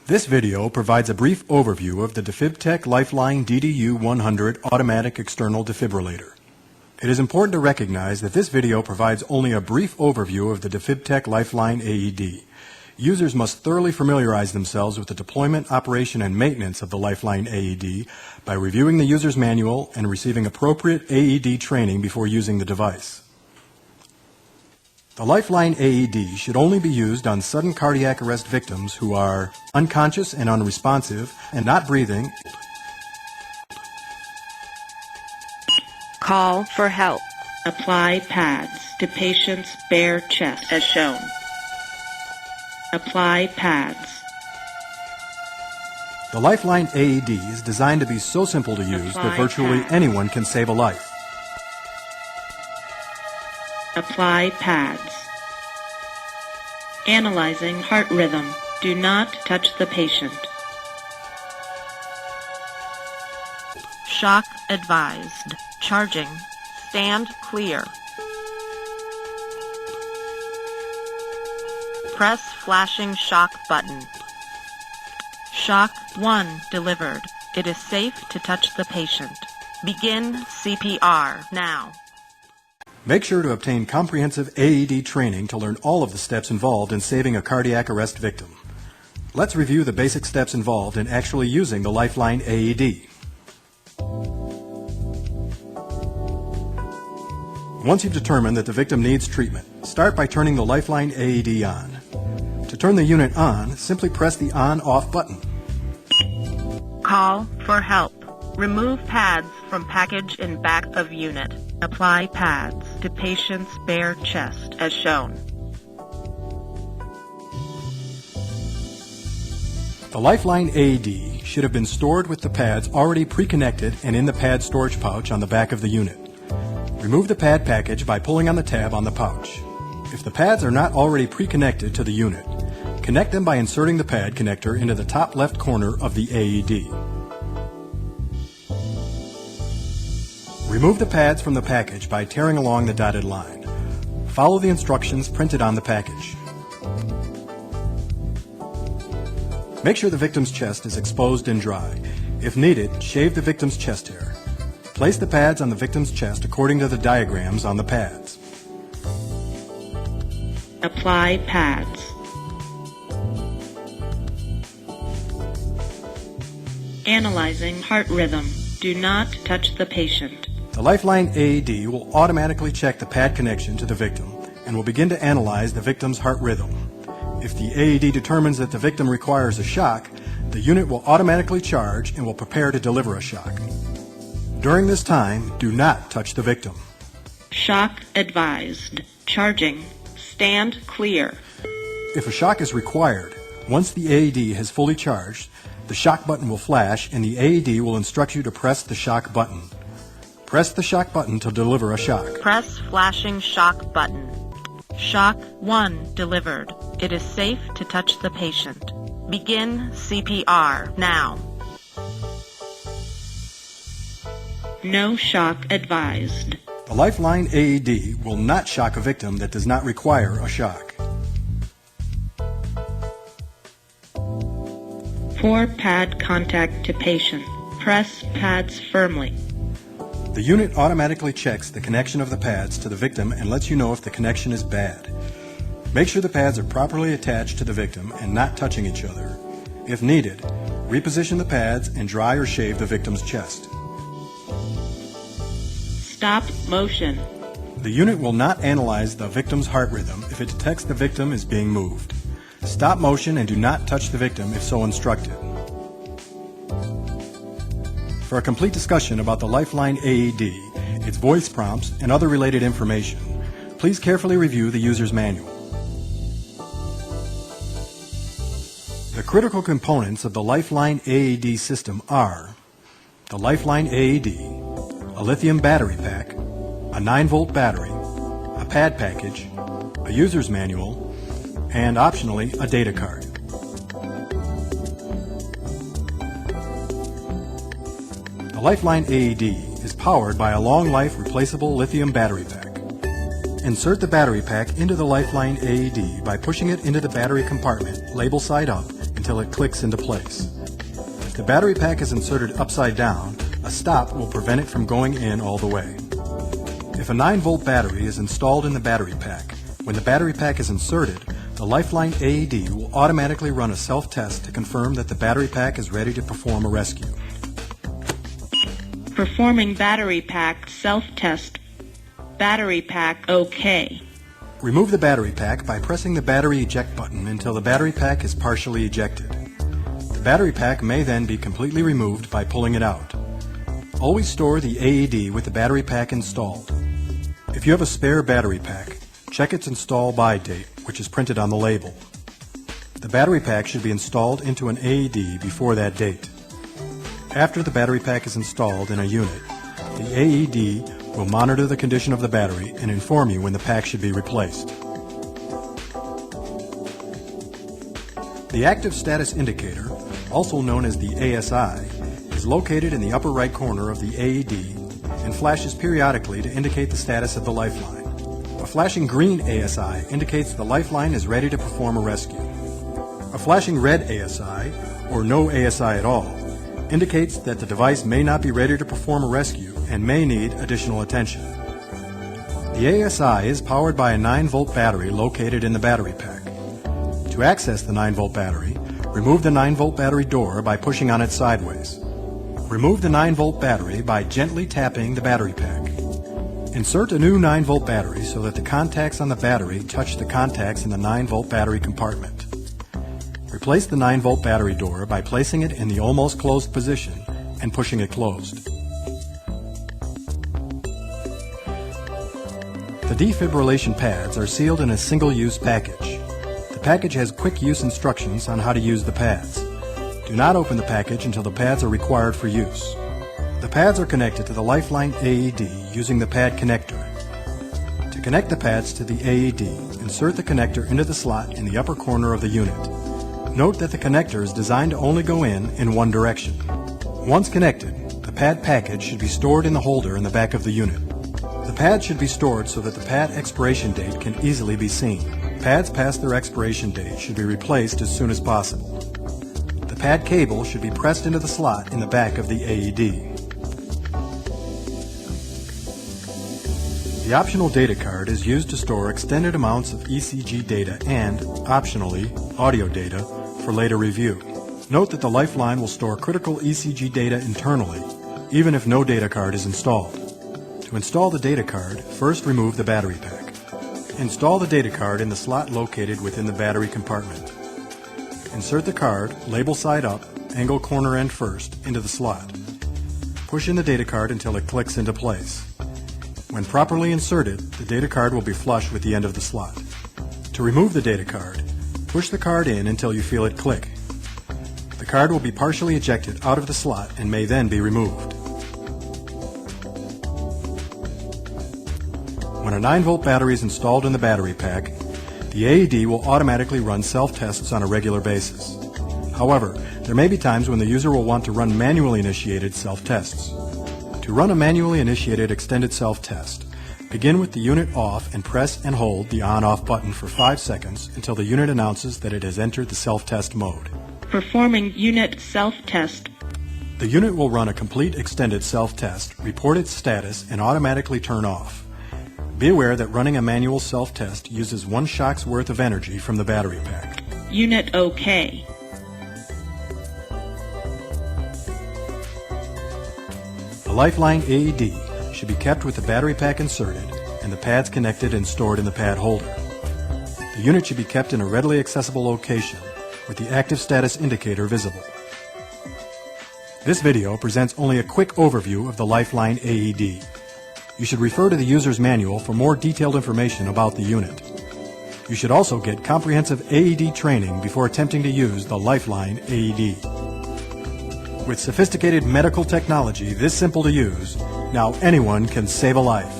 This video provides a brief overview of the Defibtech Lifeline DDU-100 automatic external defibrillator. It is important to recognize that this video provides only a brief overview of the Defibtech Lifeline AED. Users must thoroughly familiarize themselves with the deployment, operation, and maintenance of the Lifeline AED by reviewing the user's manual and receiving appropriate AED training before using the device. The Lifeline AED should only be used on sudden cardiac arrest victims who are unconscious and unresponsive and not breathing. Call for help. Apply pads to patient's bare chest as shown. Apply pads. The Lifeline AED is designed to be so simple to use that virtually anyone can save a life. Apply pads. Analyzing heart rhythm. Do not touch the patient. Shock advised. Charging. Stand clear. Press flashing shock button. Shock 1 delivered. It is safe to touch the patient. Begin CPR now. Make sure to obtain comprehensive AED training to learn all of the steps involved in saving a cardiac arrest victim. Let's review the basic steps involved in actually using the Lifeline AED. Once you've determined that the victim needs treatment, start by turning the Lifeline AED on. To turn the unit on, simply press the on-off button. Call for help. Remove pads from package in back of unit. Apply pads to patient's bare chest as shown. The Lifeline AED should have been stored with the pads already pre-connected and in the pad storage pouch on the back of the unit. Remove the pad package by pulling on the tab on the pouch. If the pads are not already pre-connected to the unit, connect them by inserting the pad connector into the top left corner of the AED. Remove the pads from the package by tearing along the dotted line. Follow the instructions printed on the package. Make sure the victim's chest is exposed and dry. If needed, shave the victim's chest hair. Place the pads on the victim's chest according to the diagrams on the pads. Apply pads. Analyzing heart rhythm. Do not touch the patient. The Lifeline AED will automatically check the pad connection to the victim and will begin to analyze the victim's heart rhythm. If the AED determines that the victim requires a shock, the unit will automatically charge and will prepare to deliver a shock. During this time, do not touch the victim. Shock advised. Charging. Stand clear. If a shock is required, once the AED has fully charged, the shock button will flash and the AED will instruct you to press the shock button. Press the shock button to deliver a shock. Press flashing shock button. Shock 1 delivered. It is safe to touch the patient. Begin CPR now. No shock advised. The Lifeline AED will not shock a victim that does not require a shock. For pad contact to patient, press pads firmly. The unit automatically checks the connection of the pads to the victim and lets you know if the connection is bad. Make sure the pads are properly attached to the victim and not touching each other. If needed, reposition the pads and dry or shave the victim's chest. Stop motion. The unit will not analyze the victim's heart rhythm if it detects the victim is being moved. Stop motion and do not touch the victim if so instructed. For a complete discussion about the Lifeline AED, its voice prompts, and other related information, please carefully review the user's manual. The critical components of the Lifeline AED system are the Lifeline AED, a lithium battery pack, a 9-volt battery, a pad package, a user's manual, and optionally a data card. The Lifeline AED is powered by a long-life replaceable lithium battery pack. Insert the battery pack into the Lifeline AED by pushing it into the battery compartment, label side up, and until it clicks into place. If the battery pack is inserted upside down, a stop will prevent it from going in all the way. If a 9-volt battery is installed in the battery pack, when the battery pack is inserted, the Lifeline AED will automatically run a self-test to confirm that the battery pack is ready to perform a rescue. Performing battery pack self-test. Battery pack OK. Remove the battery pack by pressing the battery eject button until the battery pack is partially ejected. The battery pack may then be completely removed by pulling it out. Always store the AED with the battery pack installed. If you have a spare battery pack, check its install by date, which is printed on the label. The battery pack should be installed into an AED before that date. After the battery pack is installed in a unit, the AED will monitor the condition of the battery and inform you when the pack should be replaced. The active status indicator, also known as the ASI, is located in the upper right corner of the AED and flashes periodically to indicate the status of the lifeline. A flashing green ASI indicates the lifeline is ready to perform a rescue. A flashing red ASI, or no ASI at all, indicates that the device may not be ready to perform a rescue and may need additional attention. The ASI is powered by a 9-volt battery located in the battery pack. To access the 9-volt battery, remove the 9-volt battery door by pushing on it sideways. Remove the 9-volt battery by gently tapping the battery pack. Insert a new 9-volt battery so that the contacts on the battery touch the contacts in the 9-volt battery compartment. Replace the 9-volt battery door by placing it in the almost closed position and pushing it closed. The defibrillation pads are sealed in a single-use package. The package has quick use instructions on how to use the pads. Do not open the package until the pads are required for use. The pads are connected to the Lifeline AED using the pad connector. To connect the pads to the AED, insert the connector into the slot in the upper corner of the unit. Note that the connector is designed to only go in one direction. Once connected, the pad package should be stored in the holder in the back of the unit. The pads should be stored so that the pad expiration date can easily be seen. Pads past their expiration date should be replaced as soon as possible. The pad cable should be pressed into the slot in the back of the AED. The optional data card is used to store extended amounts of ECG data and, optionally, audio data for later review. Note that the Lifeline will store critical ECG data internally, even if no data card is installed. To install the data card, first remove the battery pack. Install the data card in the slot located within the battery compartment. Insert the card, label side up, angle corner end first, into the slot. Push in the data card until it clicks into place. When properly inserted, the data card will be flush with the end of the slot. To remove the data card, push the card in until you feel it click. The card will be partially ejected out of the slot and may then be removed. When a 9-volt battery is installed in the battery pack, the AED will automatically run self-tests on a regular basis. However, there may be times when the user will want to run manually initiated self-tests. To run a manually initiated extended self-test, begin with the unit off and press and hold the on-off button for 5 seconds until the unit announces that it has entered the self-test mode. Performing unit self-test. The unit will run a complete extended self-test, report its status, and automatically turn off. Be aware that running a manual self-test uses 1 shock's worth of energy from the battery pack. Unit OK. The Lifeline AED should be kept with the battery pack inserted and the pads connected and stored in the pad holder. The unit should be kept in a readily accessible location with the active status indicator visible. This video presents only a quick overview of the Lifeline AED. You should refer to the user's manual for more detailed information about the unit. You should also get comprehensive AED training before attempting to use the Lifeline AED. With sophisticated medical technology this simple to use, now anyone can save a life.